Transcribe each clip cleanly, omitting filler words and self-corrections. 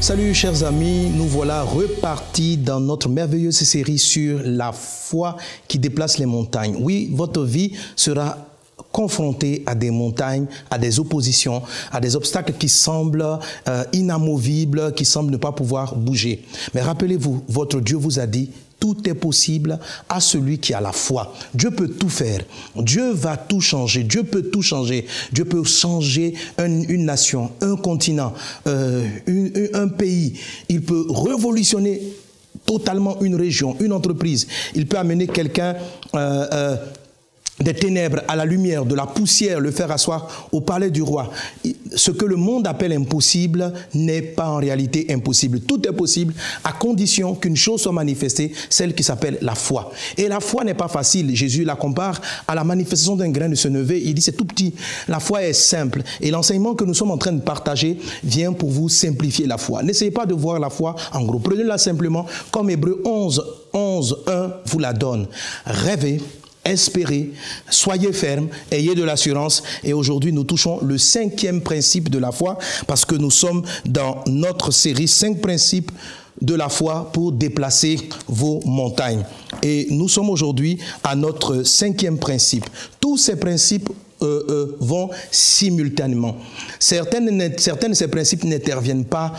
Salut chers amis, nous voilà repartis dans notre merveilleuse série sur la foi qui déplace les montagnes. Oui, votre vie sera confrontée à des montagnes, à des oppositions, à des obstacles qui semblent inamovibles, qui semblent ne pas pouvoir bouger. Mais rappelez-vous, votre Dieu vous a dit: tout est possible à celui qui a la foi. Dieu peut tout faire. Dieu va tout changer. Dieu peut tout changer. Dieu peut changer une nation, un continent, un pays. Il peut révolutionner totalement une région, une entreprise. Il peut amener quelqu'un des ténèbres à la lumière, de la poussière, le faire asseoir au palais du roi. Ce que le monde appelle impossible n'est pas en réalité impossible. Tout est possible à condition qu'une chose soit manifestée, celle qui s'appelle la foi. Et la foi n'est pas facile. Jésus la compare à la manifestation d'un grain de senevé. Il dit c'est tout petit. La foi est simple. Et l'enseignement que nous sommes en train de partager vient pour vous simplifier la foi. N'essayez pas de voir la foi en gros. Prenez-la simplement comme Hébreux 11, 1 vous la donne. Rêvez, espérez, soyez fermes, ayez de l'assurance. Et aujourd'hui, nous touchons le 5e principe de la foi parce que nous sommes dans notre série 5 principes de la foi pour déplacer vos montagnes. Et nous sommes aujourd'hui à notre 5e principe. Tous ces principes vont simultanément. Certains de ces principes n'interviennent pas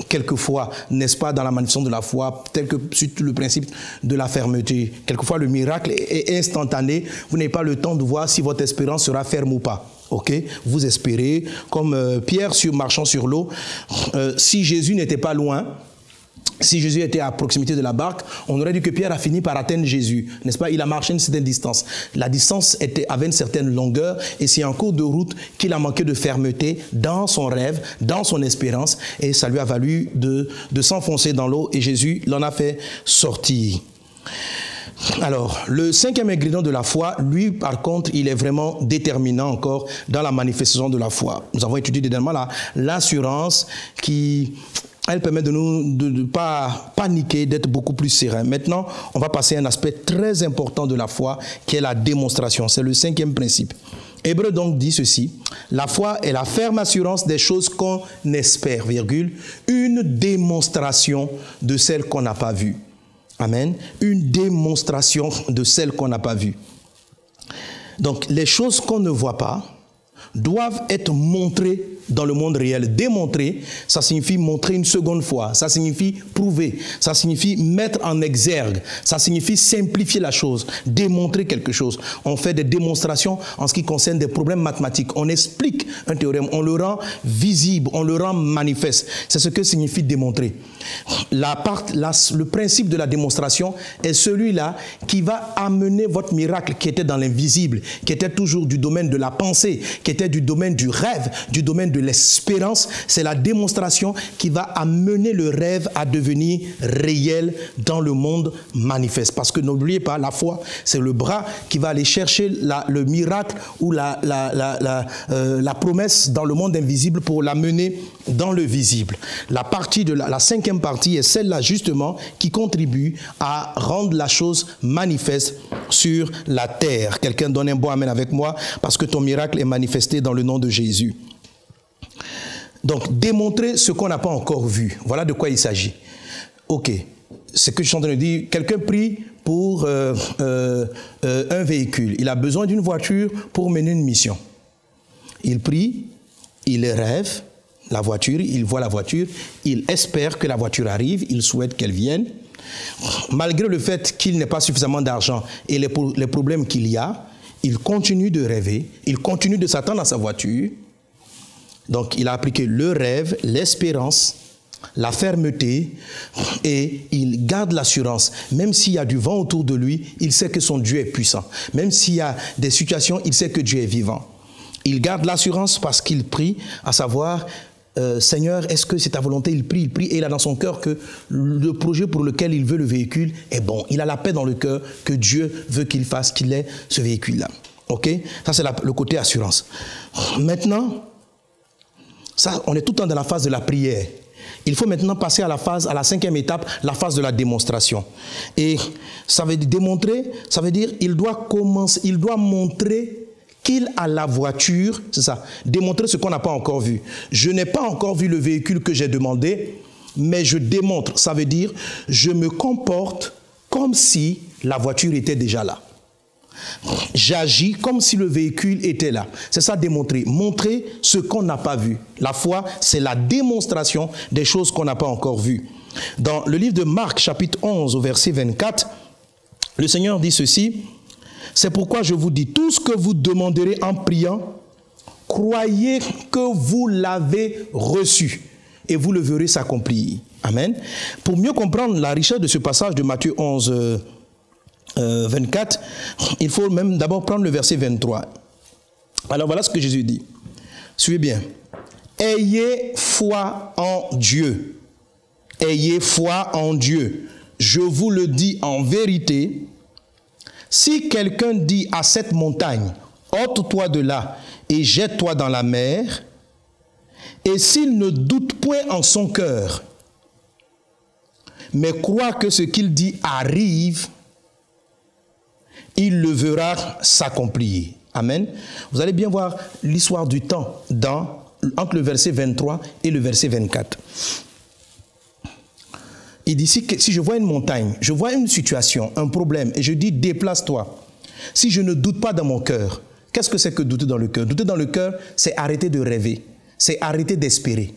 quelquefois, n'est-ce pas, dans la manifestation de la foi, tel que surtout le principe de la fermeté. Quelquefois, le miracle est instantané. Vous n'avez pas le temps de voir si votre espérance sera ferme ou pas. Ok, vous espérez, comme Pierre marchant sur l'eau. Si Jésus n'était pas loin, si Jésus était à proximité de la barque, on aurait dit que Pierre a fini par atteindre Jésus, n'est-ce pas? Il a marché une certaine distance. La distance avait une certaine longueur et c'est en cours de route qu'il a manqué de fermeté dans son rêve, dans son espérance, et ça lui a valu de s'enfoncer dans l'eau et Jésus l'en a fait sortir. Alors, le 5e ingrédient de la foi, lui, par contre, il est vraiment déterminant encore dans la manifestation de la foi. Nous avons étudié dernièrement l'assurance qui... Elle permet de ne pas paniquer, d'être beaucoup plus serein. Maintenant, on va passer à un aspect très important de la foi, qui est la démonstration. C'est le 5e principe. Hébreux donc dit ceci: la foi est la ferme assurance des choses qu'on espère, virgule, une démonstration de celles qu'on n'a pas vues. Amen. Une démonstration de celles qu'on n'a pas vues. Donc, les choses qu'on ne voit pas doivent être montrées dans le monde réel. Démontrer, ça signifie montrer une seconde fois, ça signifie prouver, ça signifie mettre en exergue, ça signifie simplifier la chose, démontrer quelque chose. On fait des démonstrations en ce qui concerne des problèmes mathématiques. On explique un théorème, on le rend visible, on le rend manifeste. C'est ce que signifie démontrer. Le principe de la démonstration est celui-là qui va amener votre miracle qui était dans l'invisible, qui était toujours du domaine de la pensée, qui était du domaine du rêve, du domaine de l'espérance. C'est la démonstration qui va amener le rêve à devenir réel dans le monde manifeste. Parce que n'oubliez pas, la foi, c'est le bras qui va aller chercher le miracle ou la promesse dans le monde invisible pour l'amener dans le visible. La 5e partie est celle-là justement qui contribue à rendre la chose manifeste sur la terre. Quelqu'un donne un bon amen avec moi parce que ton miracle est manifesté dans le nom de Jésus. Donc, démontrer ce qu'on n'a pas encore vu. Voilà de quoi il s'agit. Ok, ce que je suis en train de dire, quelqu'un prie pour un véhicule. Il a besoin d'une voiture pour mener une mission. Il prie, il rêve la voiture, il voit la voiture, il espère que la voiture arrive, il souhaite qu'elle vienne. Malgré le fait qu'il n'ait pas suffisamment d'argent et les problèmes qu'il y a, il continue de rêver, il continue de s'attendre à sa voiture. Donc, il a appliqué le rêve, l'espérance, la fermeté et il garde l'assurance. Même s'il y a du vent autour de lui, il sait que son Dieu est puissant. Même s'il y a des situations, il sait que Dieu est vivant. Il garde l'assurance parce qu'il prie, à savoir, Seigneur, est-ce que c'est ta volonté? Il prie et il a dans son cœur que le projet pour lequel il veut le véhicule est bon. Il a la paix dans le cœur que Dieu veut qu'il fasse, qu'il ait ce véhicule-là. Ok? Ça, c'est le côté assurance. Maintenant, ça, on est tout le temps dans la phase de la prière. Il faut maintenant passer à la 5e étape, la phase de la démonstration. Et ça veut dire démontrer, ça veut dire il doit montrer qu'il a la voiture, c'est ça, démontrer ce qu'on n'a pas encore vu. Je n'ai pas encore vu le véhicule que j'ai demandé, mais je démontre, ça veut dire, je me comporte comme si la voiture était déjà là. J'agis comme si le véhicule était là. C'est ça, démontrer. Montrer ce qu'on n'a pas vu. La foi, c'est la démonstration des choses qu'on n'a pas encore vues. Dans le livre de Marc, chapitre 11, au verset 24, le Seigneur dit ceci: c'est pourquoi je vous dis, tout ce que vous demanderez en priant, croyez que vous l'avez reçu et vous le verrez s'accomplir. Amen. Pour mieux comprendre la richesse de ce passage de Matthieu 11, 24, il faut même d'abord prendre le verset 23. Alors voilà ce que Jésus dit. Suivez bien. Ayez foi en Dieu. Ayez foi en Dieu. Je vous le dis en vérité, si quelqu'un dit à cette montagne, ôte-toi de là et jette-toi dans la mer, et s'il ne doute point en son cœur, mais croit que ce qu'il dit arrive, il le verra s'accomplir. Amen. Vous allez bien voir l'histoire du temps entre le verset 23 et le verset 24. Il dit, si je vois une montagne, je vois une situation, un problème, et je dis, déplace-toi. Si je ne doute pas dans mon cœur, qu'est-ce que c'est que douter dans le cœur? Douter dans le cœur, c'est arrêter de rêver, c'est arrêter d'espérer.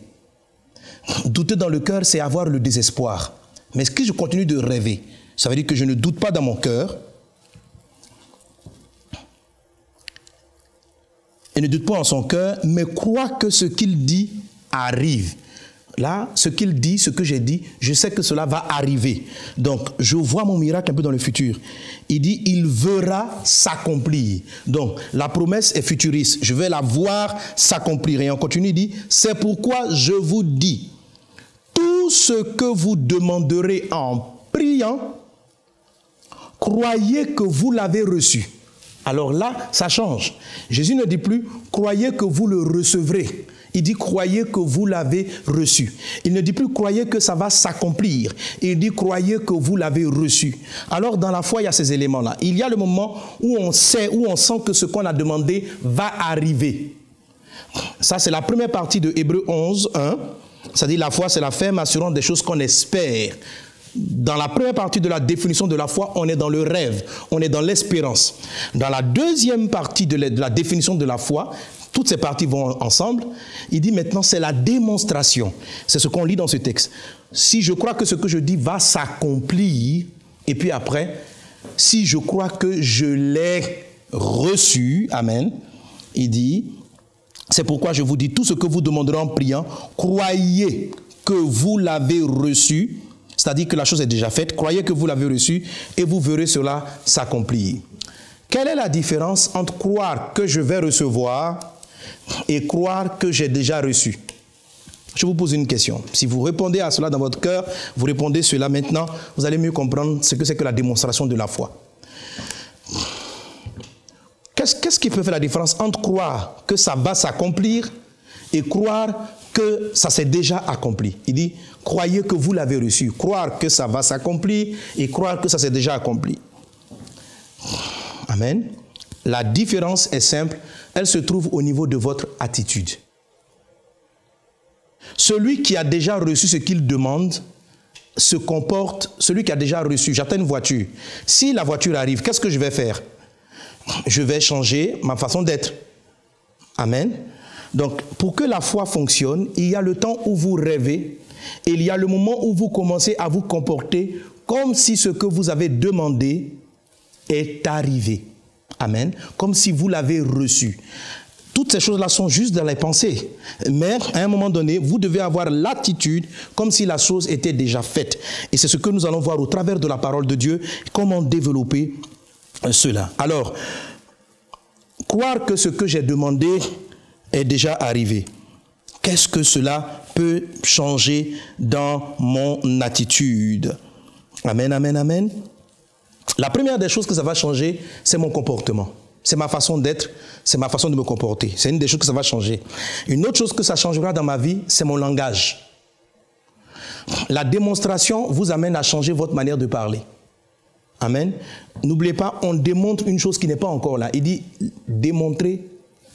Douter dans le cœur, c'est avoir le désespoir. Mais si je continue de rêver, ça veut dire que je ne doute pas dans mon cœur, et ne doute pas en son cœur, mais croit que ce qu'il dit arrive. Là, ce qu'il dit, ce que j'ai dit, je sais que cela va arriver. Donc, je vois mon miracle un peu dans le futur. Il dit, il verra s'accomplir. Donc, la promesse est futuriste. Je vais la voir s'accomplir. Et on continue, il dit, c'est pourquoi je vous dis, tout ce que vous demanderez en priant, croyez que vous l'avez reçu. Alors là, ça change. Jésus ne dit plus, croyez que vous le recevrez. Il dit, croyez que vous l'avez reçu. Il ne dit plus, croyez que ça va s'accomplir. Il dit, croyez que vous l'avez reçu. Alors, dans la foi, il y a ces éléments-là. Il y a le moment où on sait, où on sent que ce qu'on a demandé va arriver. Ça, c'est la première partie de Hébreux 11, 1. Ça dit, la foi, c'est la ferme assurance des choses qu'on espère. Dans la première partie de la définition de la foi, on est dans le rêve, on est dans l'espérance. Dans la deuxième partie de la définition de la foi, toutes ces parties vont ensemble. Il dit maintenant, c'est la démonstration. C'est ce qu'on lit dans ce texte. Si je crois que ce que je dis va s'accomplir, et puis après, si je crois que je l'ai reçu, amen, il dit, c'est pourquoi je vous dis, tout ce que vous demanderez en priant, croyez que vous l'avez reçu, c'est-à-dire que la chose est déjà faite, croyez que vous l'avez reçu, et vous verrez cela s'accomplir. Quelle est la différence entre croire que je vais recevoir et croire que j'ai déjà reçu? Je vous pose une question. Si vous répondez à cela dans votre cœur, vous répondez cela maintenant, vous allez mieux comprendre ce que c'est que la démonstration de la foi. Qu'est-ce qui peut faire la différence entre croire que ça va s'accomplir et croire que ça s'est déjà accompli? Il dit, croyez que vous l'avez reçu. Croire que ça va s'accomplir et croire que ça s'est déjà accompli. Amen. La différence est simple, elle se trouve au niveau de votre attitude. Celui qui a déjà reçu ce qu'il demande se comporte, celui qui a déjà reçu, j'attends une voiture. Si la voiture arrive, qu'est-ce que je vais faire? Je vais changer ma façon d'être. Amen. Donc, pour que la foi fonctionne, il y a le temps où vous rêvez et il y a le moment où vous commencez à vous comporter comme si ce que vous avez demandé est arrivé. Amen. Comme si vous l'avez reçu. Toutes ces choses-là sont juste dans les pensées. Mais à un moment donné, vous devez avoir l'attitude comme si la chose était déjà faite. Et c'est ce que nous allons voir au travers de la parole de Dieu, comment développer cela. Alors, croire que ce que j'ai demandé est déjà arrivé. Qu'est-ce que cela peut changer dans mon attitude? Amen, amen, amen. La première des choses que ça va changer, c'est mon comportement. C'est ma façon d'être, c'est ma façon de me comporter. C'est une des choses que ça va changer. Une autre chose que ça changera dans ma vie, c'est mon langage. La démonstration vous amène à changer votre manière de parler. Amen. N'oubliez pas, on démontre une chose qui n'est pas encore là. Il dit, démontrez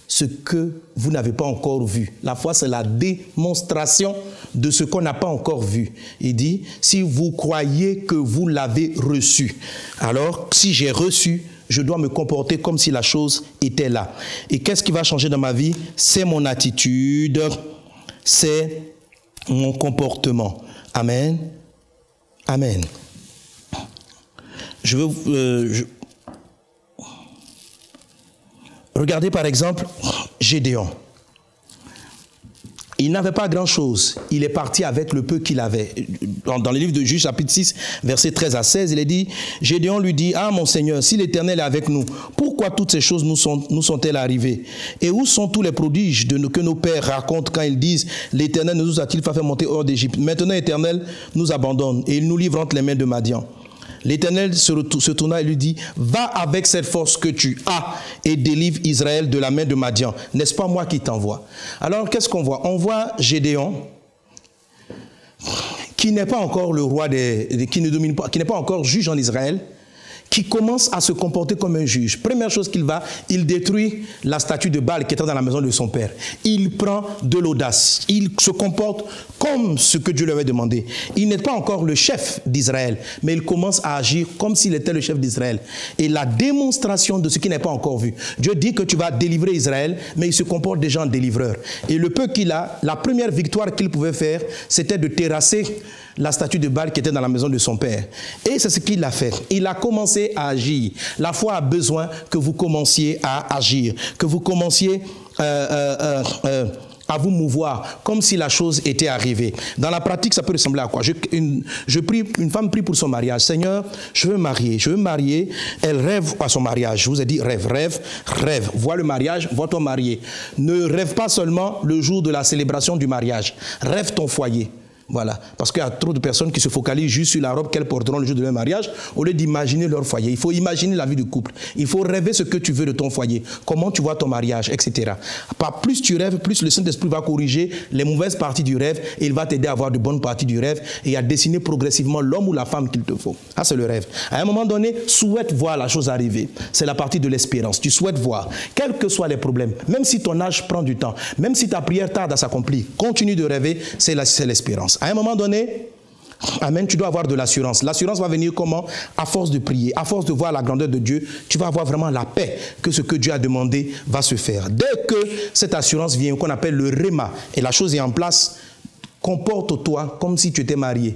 ce que vous n'avez pas encore vu. La foi, c'est la démonstration de ce qu'on n'a pas encore vu. Il dit, si vous croyez que vous l'avez reçu, alors si j'ai reçu, je dois me comporter comme si la chose était là. Et qu'est-ce qui va changer dans ma vie? C'est mon attitude, c'est mon comportement. Amen. Amen. Regardez par exemple Gédéon. Il n'avait pas grand-chose. Il est parti avec le peu qu'il avait. Dans le livre de Juges, chapitre 6, versets 13 à 16, il est dit, Gédéon lui dit, « Ah, mon Seigneur, si l'Éternel est avec nous, pourquoi toutes ces choses nous sont-elles arrivées? Et où sont tous les prodiges que nos pères racontent quand ils disent, l'Éternel ne nous a-t-il pas fait monter hors d'Égypte? Maintenant, l'Éternel nous abandonne et il nous livre entre les mains de Madian. » L'Éternel se tourna et lui dit, « Va avec cette force que tu as et délivre Israël de la main de Madian. N'est-ce pas moi qui t'envoie? » Alors, qu'est-ce qu'on voit? On voit Gédéon, qui n'est pas encore le roi, qui n'est pas encore juge en Israël, qui commence à se comporter comme un juge. Première chose il détruit la statue de Baal qui était dans la maison de son père. Il prend de l'audace. Il se comporte comme ce que Dieu lui avait demandé. Il n'est pas encore le chef d'Israël, mais il commence à agir comme s'il était le chef d'Israël. Et la démonstration de ce qui n'est pas encore vu. Dieu dit que tu vas délivrer Israël, mais il se comporte déjà en délivreur. Et le peu qu'il a, la première victoire qu'il pouvait faire, c'était de terrasser la statue de Baal qui était dans la maison de son père. Et c'est ce qu'il a fait. Il a commencé à agir. La foi a besoin que vous commenciez à agir, que vous commenciez à vous mouvoir comme si la chose était arrivée. Dans la pratique, ça peut ressembler à quoi? Une femme prie pour son mariage. Seigneur, je veux marier. Elle rêve à son mariage. Je vous ai dit rêve. Vois le mariage, vois ton marié. Ne rêve pas seulement le jour de la célébration du mariage. Rêve ton foyer. Voilà, parce qu'il y a trop de personnes qui se focalisent juste sur la robe qu'elles porteront le jour de leur mariage, au lieu d'imaginer leur foyer. Il faut imaginer la vie du couple. Il faut rêver ce que tu veux de ton foyer, comment tu vois ton mariage, etc. Plus tu rêves, plus le Saint-Esprit va corriger les mauvaises parties du rêve et il va t'aider à avoir de bonnes parties du rêve et à dessiner progressivement l'homme ou la femme qu'il te faut. Ça, c'est le rêve. À un moment donné, souhaite voir la chose arriver. C'est la partie de l'espérance. Tu souhaites voir, quels que soient les problèmes, même si ton âge prend du temps, même si ta prière tarde à s'accomplir, continue de rêver, c'est l'espérance. À un moment donné, amen, tu dois avoir de l'assurance. L'assurance va venir comment? À force de prier, à force de voir la grandeur de Dieu, tu vas avoir vraiment la paix que ce que Dieu a demandé va se faire. Dès que cette assurance vient, qu'on appelle le réma, et la chose est en place, comporte-toi comme si tu étais marié.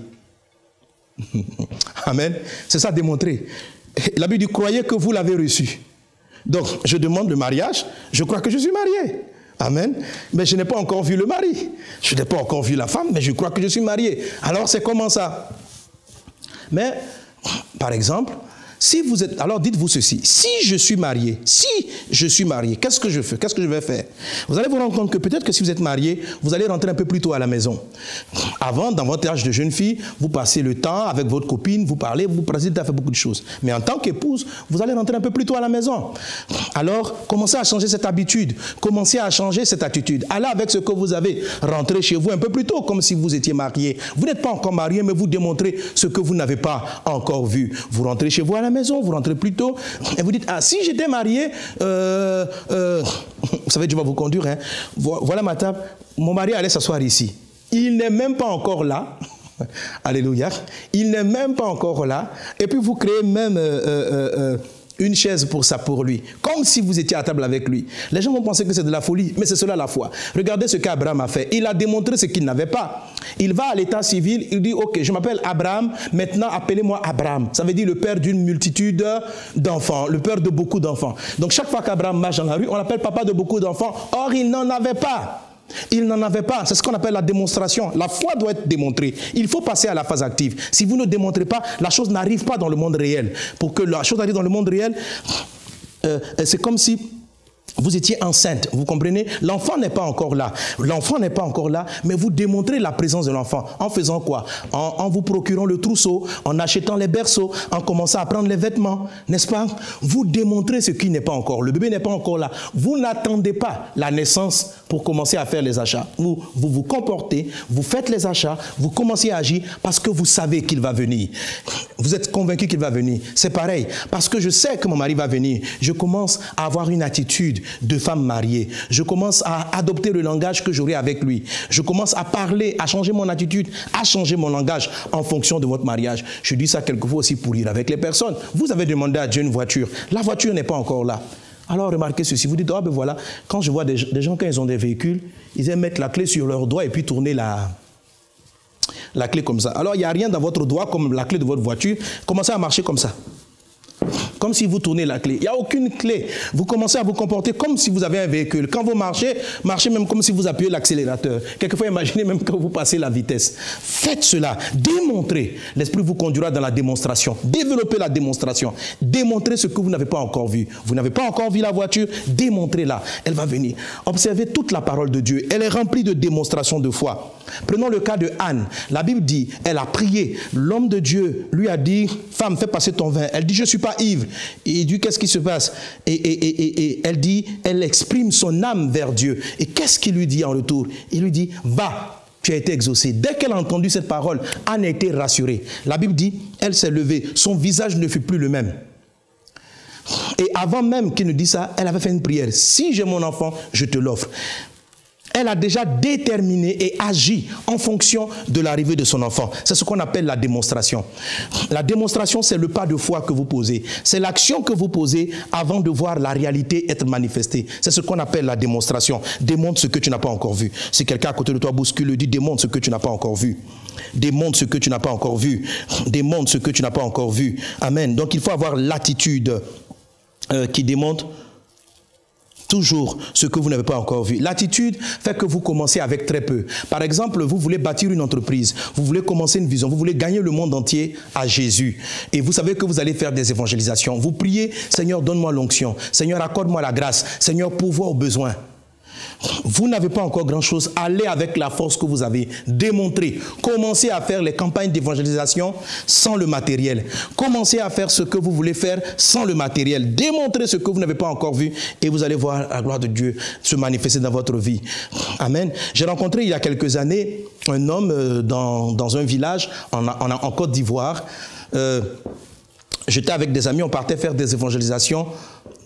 Amen. C'est ça démontré. La Bible dit, croyez que vous l'avez reçu. Donc, je demande le mariage, je crois que je suis marié. Amen. Mais je n'ai pas encore vu le mari. Je n'ai pas encore vu la femme, mais je crois que je suis marié. Alors, c'est comment ça? Mais, par exemple, si vous êtes... Alors, dites-vous ceci. Si je suis marié, qu'est-ce que je fais? Qu'est-ce que je vais faire? Vous allez vous rendre compte que peut-être que si vous êtes marié, vous allez rentrer un peu plus tôt à la maison. Avant, dans votre âge de jeune fille, vous passez le temps avec votre copine, vous parlez, vous passez à faire beaucoup de choses. Mais en tant qu'épouse, vous allez rentrer un peu plus tôt à la maison. Alors, commencez à changer cette habitude. Commencez à changer cette attitude. Allez avec ce que vous avez. Rentrez chez vous un peu plus tôt, comme si vous étiez marié. Vous n'êtes pas encore marié, mais vous démontrez ce que vous n'avez pas encore vu. Vous rentrez chez vous à la maison, vous rentrez plus tôt, et vous dites, ah, si j'étais marié, vous savez, Dieu va vous conduire, hein. Voilà ma table, mon mari allait s'asseoir ici. Il n'est même pas encore là. Alléluia. Il n'est même pas encore là. Et puis vous créez même une chaise pour lui, comme si vous étiez à table avec lui. Les gens vont penser que c'est de la folie, mais c'est cela la foi. Regardez ce qu'Abraham a fait. Il a démontré ce qu'il n'avait pas. Il va à l'état civil, il dit, ok, je m'appelle Abraham, maintenant appelez-moi Abraham. Ça veut dire le père d'une multitude d'enfants, le père de beaucoup d'enfants. Donc chaque fois qu'Abraham marche dans la rue, on l'appelle papa de beaucoup d'enfants. Or, il n'en avait pas. Il n'en avait pas. C'est ce qu'on appelle la démonstration. La foi doit être démontrée. Il faut passer à la phase active. Si vous ne démontrez pas, la chose n'arrive pas dans le monde réel. Pour que la chose arrive dans le monde réel, c'est comme si Vous étiez enceinte, vous comprenez? L'enfant n'est pas encore là. L'enfant n'est pas encore là, mais vous démontrez la présence de l'enfant. En faisant quoi? En vous procurant le trousseau, en achetant les berceaux, en commençant à prendre les vêtements, n'est-ce pas? Vous démontrez ce qui n'est pas encore. Le bébé n'est pas encore là. Vous n'attendez pas la naissance pour commencer à faire les achats. Vous comportez, vous faites les achats, vous commencez à agir parce que vous savez qu'il va venir. Vous êtes convaincu qu'il va venir. C'est pareil. Parce que je sais que mon mari va venir. Je commence à avoir une attitude de femme mariée. Je commence à adopter le langage que j'aurai avec lui. Je commence à parler, à changer mon attitude, à changer mon langage en fonction de votre mariage. Je dis ça quelquefois aussi pour rire avec les personnes. Vous avez demandé à Dieu une voiture. La voiture n'est pas encore là. Alors remarquez ceci, vous dites, ah ben voilà, quand je vois des gens quand ils ont des véhicules, ils aiment mettre la clé sur leur doigt et puis tourner la clé comme ça. Alors il n'y a rien dans votre doigt comme la clé de votre voiture, commencez à marcher comme ça. Comme si vous tournez la clé. Il n'y a aucune clé. Vous commencez à vous comporter comme si vous avez un véhicule. Quand vous marchez, marchez même comme si vous appuyez l'accélérateur. Quelquefois, imaginez même quand vous passez la vitesse. Faites cela. Démontrez. L'Esprit vous conduira dans la démonstration. Développez la démonstration. Démontrez ce que vous n'avez pas encore vu. Vous n'avez pas encore vu la voiture, démontrez-la. Elle va venir. Observez toute la parole de Dieu. Elle est remplie de démonstrations de foi. Prenons le cas de Anne. La Bible dit, elle a prié. L'homme de Dieu lui a dit, femme, fais passer ton vin. Elle dit, je ne suis pas ivre. Et il dit, qu'est-ce qui se passe? Et elle dit, elle exprime son âme vers Dieu. Et qu'est-ce qu'il lui dit en retour? Il lui dit, va, tu as été exaucé. Dès qu'elle a entendu cette parole, Anne a été rassurée. La Bible dit, elle s'est levée. Son visage ne fut plus le même. Et avant même qu'il ne dise ça, elle avait fait une prière. Si j'ai mon enfant, je te l'offre. Elle a déjà déterminé et agi en fonction de l'arrivée de son enfant. C'est ce qu'on appelle la démonstration. La démonstration, c'est le pas de foi que vous posez. C'est l'action que vous posez avant de voir la réalité être manifestée. C'est ce qu'on appelle la démonstration. Démontre ce que tu n'as pas encore vu. Si quelqu'un à côté de toi bouscule, le dit, démontre ce que tu n'as pas encore vu. Démontre ce que tu n'as pas encore vu. Démontre ce que tu n'as pas encore vu. Amen. Donc il faut avoir l'attitude qui démontre toujours ce que vous n'avez pas encore vu. L'attitude fait que vous commencez avec très peu. Par exemple, vous voulez bâtir une entreprise, vous voulez commencer une vision, vous voulez gagner le monde entier à Jésus. Et vous savez que vous allez faire des évangélisations. Vous priez, Seigneur, donne-moi l'onction. Seigneur, accorde-moi la grâce. Seigneur, pourvois aux besoins. Vous n'avez pas encore grand-chose. Allez avec la force que vous avez. Démontrez. Commencez à faire les campagnes d'évangélisation sans le matériel. Commencez à faire ce que vous voulez faire sans le matériel. Démontrez ce que vous n'avez pas encore vu et vous allez voir la gloire de Dieu se manifester dans votre vie. Amen. J'ai rencontré il y a quelques années un homme dans un village en Côte d'Ivoire. J'étais avec des amis, on partait faire des évangélisations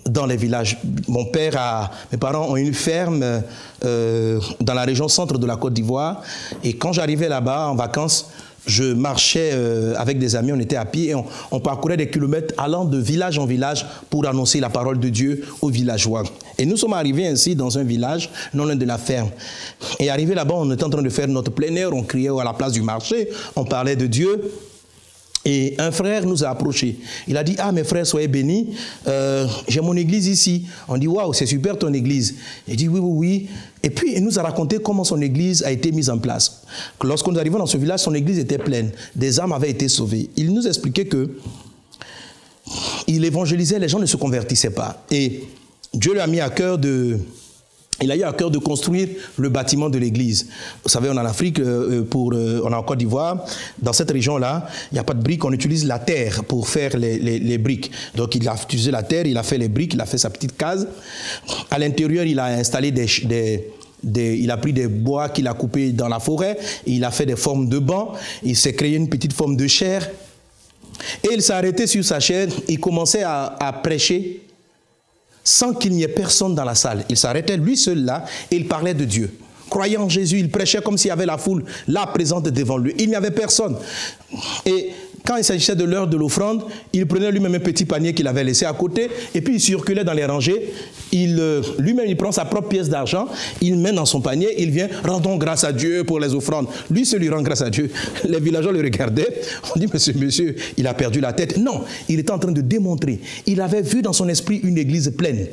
dans les villages. Mes parents ont une ferme dans la région centre de la Côte d'Ivoire. Et quand j'arrivais là-bas en vacances, je marchais avec des amis, on était à pied et on parcourait des kilomètres allant de village en village pour annoncer la parole de Dieu aux villageois. Et nous sommes arrivés ainsi dans un village, non loin de la ferme. Et arrivé là-bas, on était en train de faire notre plein air, on criait à la place du marché, on parlait de Dieu. Et un frère nous a approchés. Il a dit, ah mes frères, soyez bénis, j'ai mon église ici. On dit, waouh, c'est super ton église. Il dit, oui, oui, oui. Et puis il nous a raconté comment son église a été mise en place. Lorsqu'on est arrivé dans ce village, son église était pleine. Des âmes avaient été sauvées. Il nous expliquait que il évangélisait, les gens ne se convertissaient pas. Et Dieu lui a mis à cœur il a eu à cœur de construire le bâtiment de l'église. Vous savez, on est en Afrique, on est en Côte d'Ivoire. Dans cette région-là, il n'y a pas de briques, on utilise la terre pour faire les briques. Donc il a utilisé la terre, il a fait les briques, il a fait sa petite case. À l'intérieur, il a installé il a pris des bois qu'il a coupés dans la forêt, et il a fait des formes de bancs, il s'est créé une petite forme de chaire. Et il s'est arrêté sur sa chaire, il commençait à prêcher sans qu'il n'y ait personne dans la salle. Il s'arrêtait lui seul là et il parlait de Dieu. Croyant en Jésus, il prêchait comme s'il y avait la foule là présente devant lui. Il n'y avait personne. Et quand il s'agissait de l'heure de l'offrande, il prenait lui-même un petit panier qu'il avait laissé à côté et puis il circulait dans les rangées. Lui-même, il prend sa propre pièce d'argent, il met dans son panier, il vient, rendons grâce à Dieu pour les offrandes. Lui seul lui rend grâce à Dieu. Les villageois le regardaient. On dit, monsieur, il a perdu la tête. Non, il était en train de démontrer. Il avait vu dans son esprit une église pleine.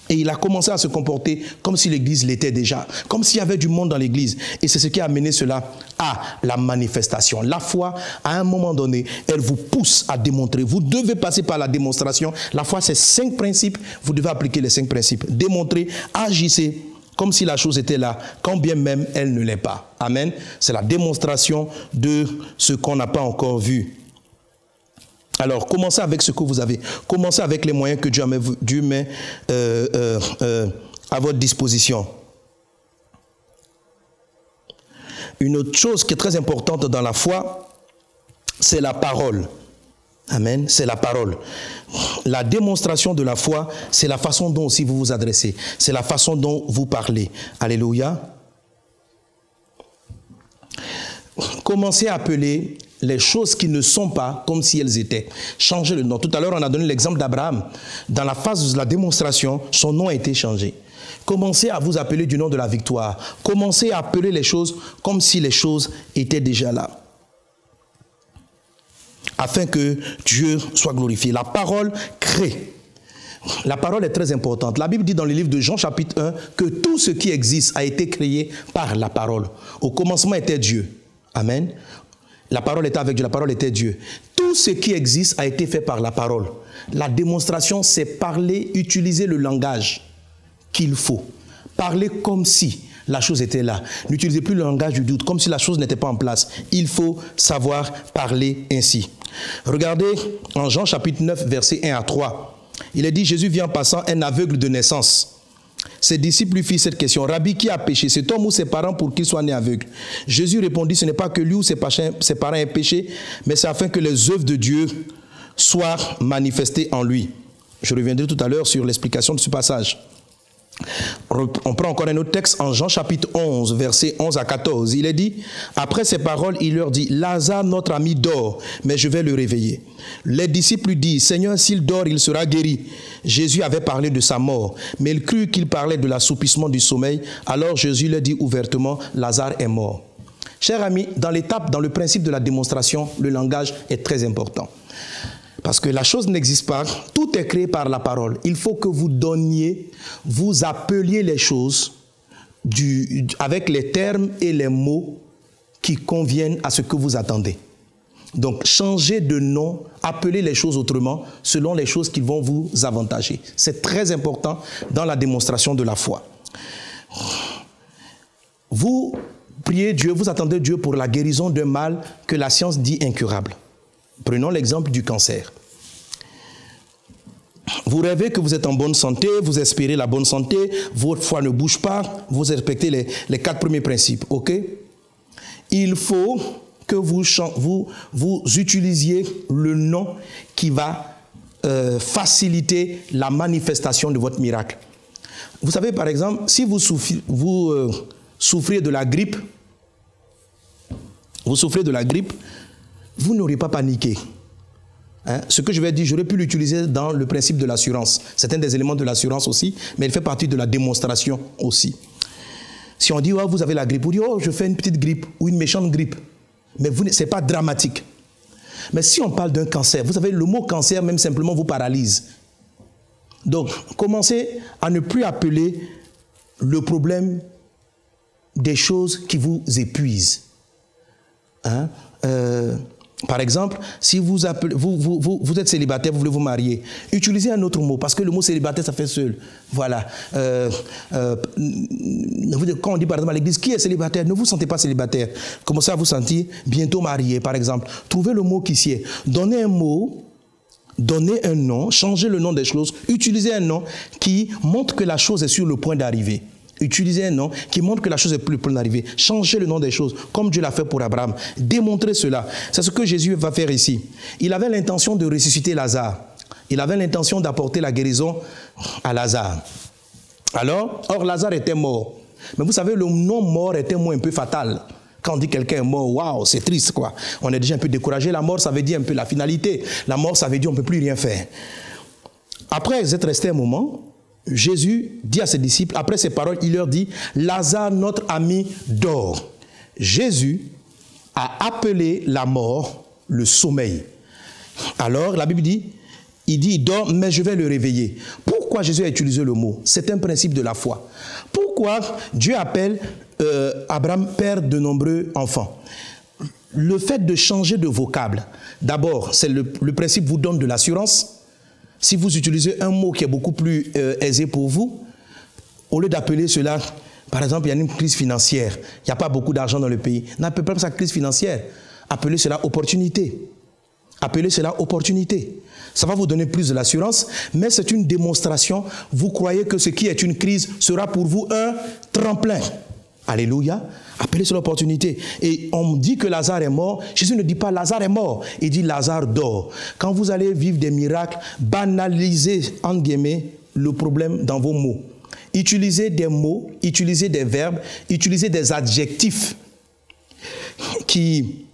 Et il a commencé à se comporter comme si l'église l'était déjà, comme s'il y avait du monde dans l'église. Et c'est ce qui a amené cela à la manifestation. La foi, à un moment donné, elle vous pousse à démontrer. Vous devez passer par la démonstration. La foi, c'est 5 principes. Vous devez appliquer les 5 principes. Démontrer, agissez comme si la chose était là, quand bien même elle ne l'est pas. Amen. C'est la démonstration de ce qu'on n'a pas encore vu. Alors, commencez avec ce que vous avez. Commencez avec les moyens que Dieu met à votre disposition. Une autre chose qui est très importante dans la foi, c'est la parole. Amen, c'est la parole. La démonstration de la foi, c'est la façon dont aussi vous vous adressez. C'est la façon dont vous parlez. Alléluia. Commencez à appeler les choses qui ne sont pas comme si elles étaient. Changez le nom. Tout à l'heure, on a donné l'exemple d'Abraham. Dans la phase de la démonstration, son nom a été changé. Commencez à vous appeler du nom de la victoire. Commencez à appeler les choses comme si les choses étaient déjà là. Afin que Dieu soit glorifié. La parole crée. La parole est très importante. La Bible dit dans le livre de Jean chapitre 1 que tout ce qui existe a été créé par la parole. Au commencement était Dieu. Amen. La parole était avec Dieu, la parole était Dieu. Tout ce qui existe a été fait par la parole. La démonstration, c'est parler, utiliser le langage qu'il faut. Parler comme si la chose était là. N'utilisez plus le langage du doute, comme si la chose n'était pas en place. Il faut savoir parler ainsi. Regardez en Jean chapitre 9, versets 1 à 3. Il est dit, Jésus vient en passant un aveugle de naissance. Ses disciples lui firent cette question. Rabbi, qui a péché, cet homme ou ses parents pour qu'il soit né aveugle? Jésus répondit, ce n'est pas que lui ou ses parents aient péché, mais c'est afin que les œuvres de Dieu soient manifestées en lui. Je reviendrai tout à l'heure sur l'explication de ce passage. On prend encore un autre texte en Jean chapitre 11, versets 11 à 14. Il est dit, après ces paroles, il leur dit, Lazare, notre ami, dort, mais je vais le réveiller. Les disciples lui disent, Seigneur, s'il dort, il sera guéri. Jésus avait parlé de sa mort, mais il crut qu'il parlait de l'assoupissement du sommeil. Alors Jésus leur dit ouvertement, Lazare est mort. Chers amis, dans l'étape, dans le principe de la démonstration, le langage est très important. Parce que la chose n'existe pas, tout est créé par la parole. Il faut que vous donniez, vous appeliez les choses avec les termes et les mots qui conviennent à ce que vous attendez. Donc, changez de nom, appelez les choses autrement, selon les choses qui vont vous avantager. C'est très important dans la démonstration de la foi. Vous priez Dieu, vous attendez Dieu pour la guérison d'un mal que la science dit incurable. Prenons l'exemple du cancer. Vous rêvez que vous êtes en bonne santé, vous espérez la bonne santé, votre foi ne bouge pas, vous respectez les 4 premiers principes, ok? Il faut que vous utilisiez le nom qui va faciliter la manifestation de votre miracle. Vous savez, par exemple, si vous souffrez de la grippe, vous n'aurez pas paniqué. Hein? Ce que je vais dire, j'aurais pu l'utiliser dans le principe de l'assurance. C'est un des éléments de l'assurance aussi, mais il fait partie de la démonstration aussi. Si on dit, oh, vous avez la grippe, vous dites, oh, je fais une petite grippe ou une méchante grippe. Mais ce n'est pas dramatique. Mais si on parle d'un cancer, vous savez, le mot cancer, même simplement, vous paralyse. Donc, commencez à ne plus appeler le problème des choses qui vous épuisent. Hein? Par exemple, si vous êtes célibataire, vous voulez vous marier, utilisez un autre mot, parce que le mot célibataire, ça fait seul. Voilà. Quand on dit par exemple à l'église, qui est célibataire? Ne vous sentez pas célibataire. Commencez à vous sentir bientôt marié, par exemple. Trouvez le mot qui sied. Donnez un mot, donnez un nom, changez le nom des choses, utilisez un nom qui montre que la chose est sur le point d'arriver. Utilisez un nom qui montre que la chose est plus près d'arriver. Changez le nom des choses, comme Dieu l'a fait pour Abraham. Démontrez cela. C'est ce que Jésus va faire ici. Il avait l'intention de ressusciter Lazare. Il avait l'intention d'apporter la guérison à Lazare. Alors, or Lazare était mort. Mais vous savez, le nom mort est un mot un peu fatal. Quand on dit quelqu'un est mort, waouh, c'est triste, quoi. On est déjà un peu découragé. La mort, ça veut dire un peu la finalité. La mort, ça veut dire on ne peut plus rien faire. Après être resté un moment, Jésus dit à ses disciples, après ces paroles, il leur dit, Lazare, notre ami, dort. Jésus a appelé la mort le sommeil. Alors, la Bible dit, Il dit, il dort, mais je vais le réveiller. Pourquoi Jésus a utilisé le mot? C'est un principe de la foi. Pourquoi Dieu appelle Abraham père de nombreux enfants? Le fait de changer de vocable, d'abord, c'est le principe vous donne de l'assurance. Si vous utilisez un mot qui est beaucoup plus aisé pour vous, au lieu d'appeler cela, par exemple, il y a une crise financière, il n'y a pas beaucoup d'argent dans le pays, n'appelez pas ça crise financière, appelez cela opportunité. Appelez cela opportunité. Ça va vous donner plus de l'assurance, mais c'est une démonstration. Vous croyez que ce qui est une crise sera pour vous un tremplin. Alléluia. Appelez cela opportunité. Et on dit que Lazare est mort. Jésus ne dit pas Lazare est mort. Il dit Lazare dort. Quand vous allez vivre des miracles, banalisez, entre guillemets, le problème dans vos mots. Utilisez des mots, utilisez des verbes, utilisez des adjectifs qui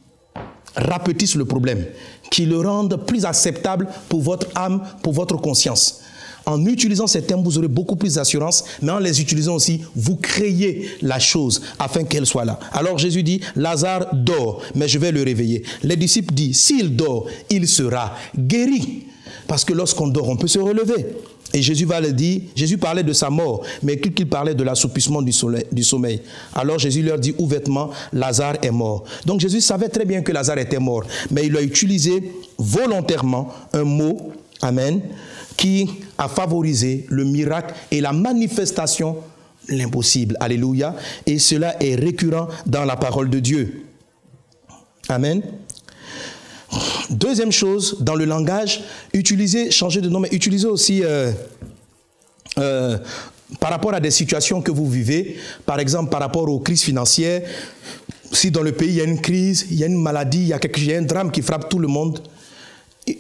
rapetissent le problème, qui le rendent plus acceptable pour votre âme, pour votre conscience. En utilisant ces termes, vous aurez beaucoup plus d'assurance, mais en les utilisant aussi, vous créez la chose afin qu'elle soit là. Alors Jésus dit, Lazare dort, mais je vais le réveiller. Les disciples disent, s'il dort, il sera guéri. Parce que lorsqu'on dort, on peut se relever. Et Jésus va le dire, Jésus parlait de sa mort, mais qu'il parlait de l'assoupissement du sommeil. Alors Jésus leur dit ouvertement, Lazare est mort. Donc Jésus savait très bien que Lazare était mort, mais il a utilisé volontairement un mot, amen, qui a favorisé le miracle et la manifestation de l'impossible. Alléluia. Et cela est récurrent dans la parole de Dieu. Amen. Deuxième chose, dans le langage, utilisez, changez de nom, mais utilisez aussi par rapport à des situations que vous vivez, par exemple par rapport aux crises financières, si dans le pays il y a une crise, il y a une maladie, il y a un drame qui frappe tout le monde,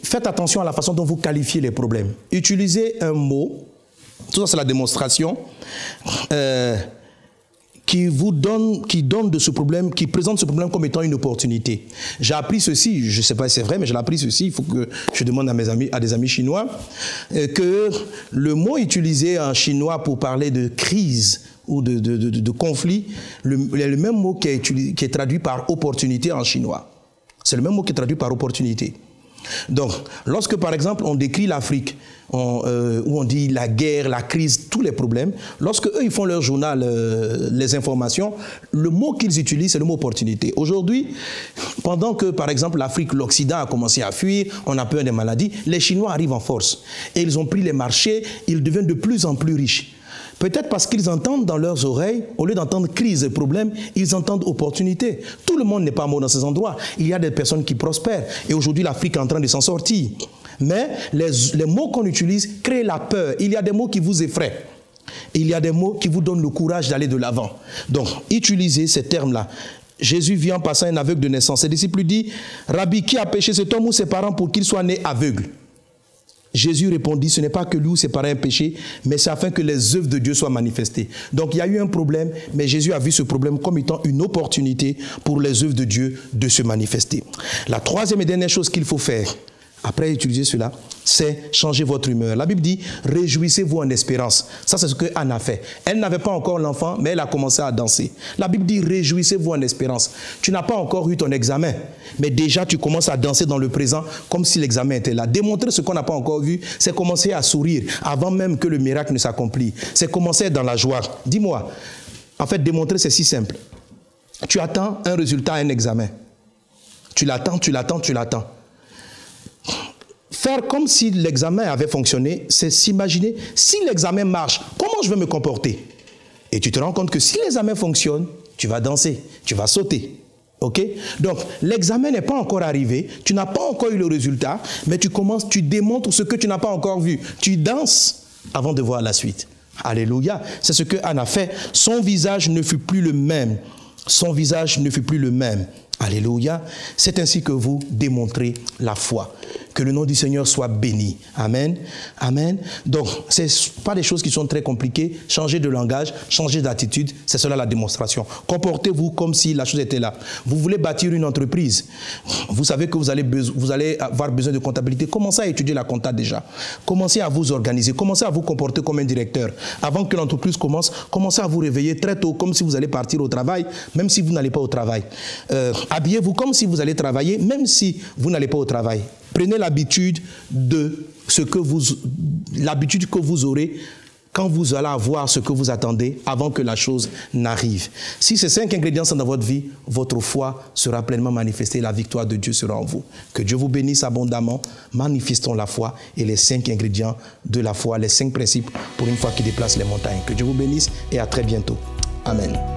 faites attention à la façon dont vous qualifiez les problèmes. Utilisez un mot, tout ça c'est la démonstration, qui donne de ce problème, qui présente ce problème comme étant une opportunité. J'ai appris ceci, je ne sais pas si c'est vrai, mais j'ai appris ceci, il faut que je demande à des amis chinois, que le mot utilisé en chinois pour parler de crise ou de conflit, le même mot qui est traduit par opportunité en chinois. C'est le même mot qui est traduit par opportunité. Donc, lorsque par exemple on décrit l'Afrique, où on dit la guerre, la crise, tous les problèmes, lorsque eux ils font leur journal, les informations, le mot qu'ils utilisent c'est le mot opportunité. Aujourd'hui, pendant que par exemple l'Afrique, l'Occident a commencé à fuir, on a peur des maladies, les Chinois arrivent en force et ils ont pris les marchés, ils deviennent de plus en plus riches. Peut-être parce qu'ils entendent dans leurs oreilles, au lieu d'entendre crise et problème, ils entendent opportunité. Tout le monde n'est pas mort dans ces endroits. Il y a des personnes qui prospèrent. Et aujourd'hui, l'Afrique est en train de s'en sortir. Mais les mots qu'on utilise créent la peur. Il y a des mots qui vous effraient. Il y a des mots qui vous donnent le courage d'aller de l'avant. Donc, utilisez ces termes-là. Jésus vit en passant un aveugle de naissance. Ses disciples lui disent, Rabbi, qui a péché cet homme ou ses parents pour qu'il soit né aveugle? Jésus répondit, ce n'est pas que lui ou ses parents aient péché, mais c'est afin que les œuvres de Dieu soient manifestées. Donc il y a eu un problème, mais Jésus a vu ce problème comme étant une opportunité pour les œuvres de Dieu de se manifester. La troisième et dernière chose qu'il faut faire, après utiliser cela, c'est changer votre humeur. La Bible dit, réjouissez-vous en espérance. Ça, c'est ce que Anne a fait. Elle n'avait pas encore l'enfant, mais elle a commencé à danser. La Bible dit, réjouissez-vous en espérance. Tu n'as pas encore eu ton examen, mais déjà tu commences à danser dans le présent comme si l'examen était là. Démontrer ce qu'on n'a pas encore vu, c'est commencer à sourire avant même que le miracle ne s'accomplisse. C'est commencer dans la joie. Dis-moi, en fait, démontrer, c'est si simple. Tu attends un résultat à un examen. Tu l'attends, tu l'attends, tu l'attends. Faire comme si l'examen avait fonctionné, c'est s'imaginer, si l'examen marche, comment je vais me comporter? Et tu te rends compte que si l'examen fonctionne, tu vas danser, tu vas sauter. Ok? Donc, l'examen n'est pas encore arrivé, tu n'as pas encore eu le résultat, mais tu commences, tu démontres ce que tu n'as pas encore vu. Tu danses avant de voir la suite. Alléluia. C'est ce que Anne a fait. Son visage ne fut plus le même. Son visage ne fut plus le même. Alléluia. C'est ainsi que vous démontrez la foi. Que le nom du Seigneur soit béni. Amen. Amen. Donc, ce n'est pas des choses qui sont très compliquées. Changer de langage, changer d'attitude, c'est cela la démonstration. Comportez-vous comme si la chose était là. Vous voulez bâtir une entreprise. Vous savez que vous allez avoir besoin de comptabilité. Commencez à étudier la compta déjà. Commencez à vous organiser. Commencez à vous comporter comme un directeur. Avant que l'entreprise commence, commencez à vous réveiller très tôt comme si vous allez partir au travail, même si vous n'allez pas au travail. Habillez-vous comme si vous allez travailler, même si vous n'allez pas au travail. Prenez l'habitude de l'habitude que vous aurez quand vous allez avoir ce que vous attendez avant que la chose n'arrive. Si ces 5 ingrédients sont dans votre vie, votre foi sera pleinement manifestée, la victoire de Dieu sera en vous. Que Dieu vous bénisse abondamment, manifestons la foi et les 5 ingrédients de la foi, les 5 principes pour une foi qui déplace les montagnes. Que Dieu vous bénisse et à très bientôt. Amen.